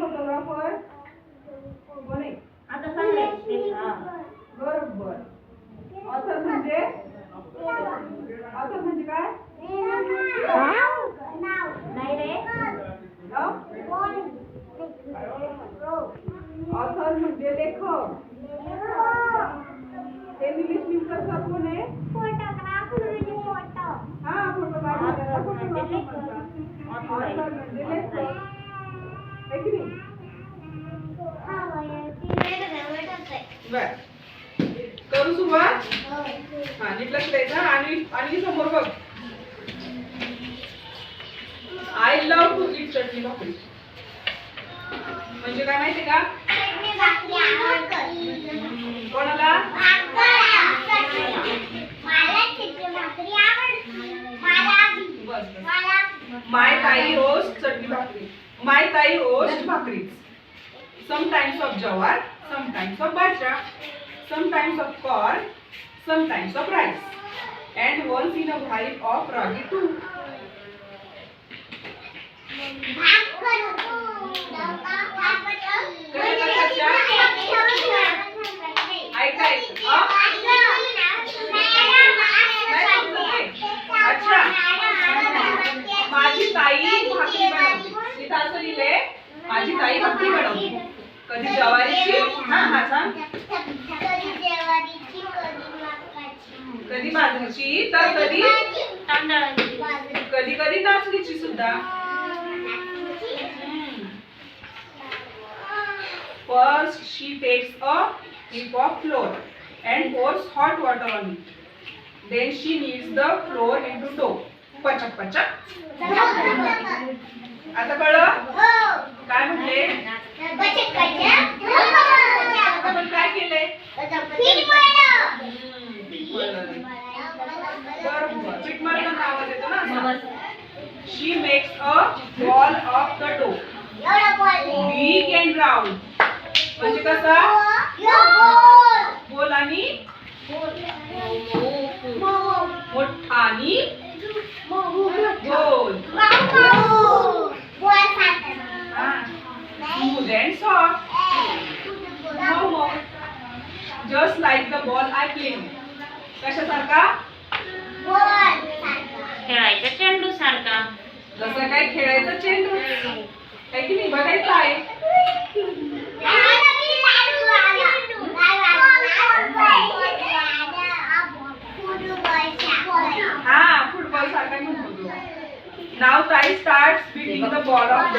Photographer कोण आहे? आता सांगले बरोबर. ऑथर म्हणजे काय? नाही रे ऑथर म्हणजे लेखक. इंग्लिश लिहिण्याचा कोण आहे? फोटोग्राफर म्हणजे फोटो. हा, फोटोग्राफर. ऑथर म्हणजे लेखक आहे की नाही? बर, करू सुरुवात. हा, नीट लक्ष द्यायचं. आणि समोर बघ. आय लव्ह टू ईट चटणी भाकरी. म्हणजे काय माहिती का? कोणाला? माय ताई रोस्ट चटणी भाकरी. माय ताई रोस्ट भाकरी. Sometimes of jawar, sometimes of bajra, sometimes of corn, sometimes of rice, and once in a while of ragi too. अच्छा, माझी ताई भाकरी बनवते. इथं असं लिहिलंय, माझी ताई भाकरी बनवते. कधी ज्वारीची, हा सांग. कधी बाजरीची तर कधी तांदळाची, कधी कधी नाचणीची सुद्धा. First she takes a heap of flour and pours hot water on it. Then she kneads the flour into dough. पचक पचक. आता कळलं? काय म्हणले? आपण काय केलंय? बरोबर. पीठ मळताना आवाज येतो ना. She makes a ball of the dough. Big and round. म्हणजे कसा? गोल आणि मोठा आणि गोल. Smooth and soft. Just like the ball I played. कशासारखा? खेळायचा चेंडू सारखा. जसं काय खेळायचं चेंडू आहे की नाही? बघायचं आहे. हा, फुटबॉल सारखा म्हणतो तो. Now Sai starts beating the ball of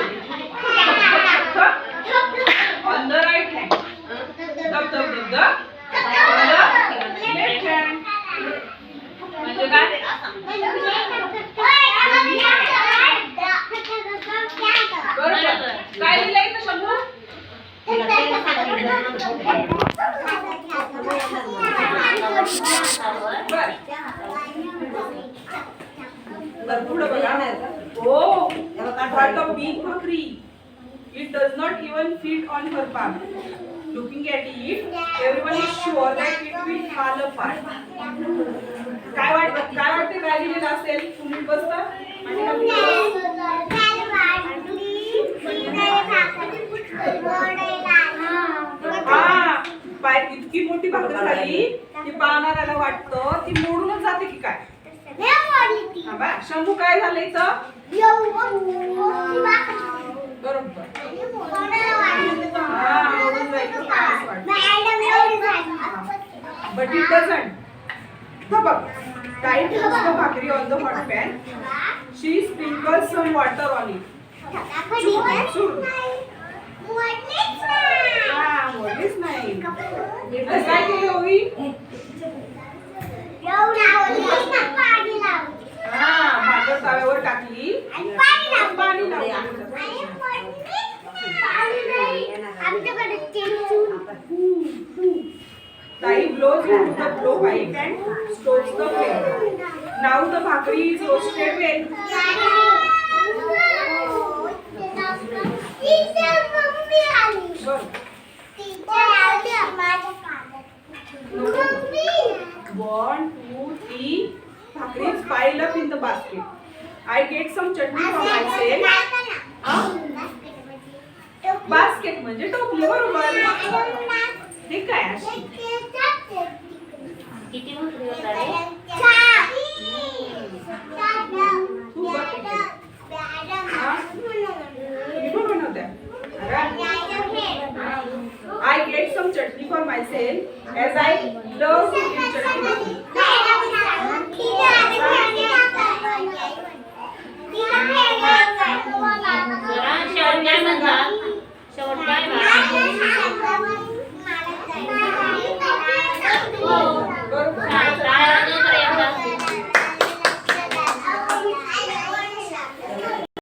on the right hand. Dab dab dab dab. On the left hand. म्हणजे काय? बरोबर. काय लिहिलंय इथं शंभू? पुढे बघा. Oh, what a big भाकरी. It does not even fit on her palm. Looking at it, everyone is sure that it will fall apart. काय वाटतं? काय लिहिलेलं असेल? तुम्ही बसता? हा, पाय इतकी मोठी भाकरी झाली की पाहणाऱ्याला वाटतं ती मोडूनच जाते की काय. शंभू काय झालं इथं? बरोबर. But it doesn't. बघ, Sai puts the भाकरी on the hot pan. She sprinkles some water on it. मोडलीच नाही. काय केली होई? भाकर तव्यावर टाकली पाणी लावलं. Sai blows into the blowpipe and stokes the flame. Now the bhakri is roasted well. One, two, three. Bhakris pile up in the basket. I get some chutney for myself. Basket म्हणजे टोपली, बरोबर. हे काय अशी किती भाकरी होता रे? तू बघ इकडे. हा? तुम्ही पण बनवत्या? I get some chutney for myself as I love to eat chutney.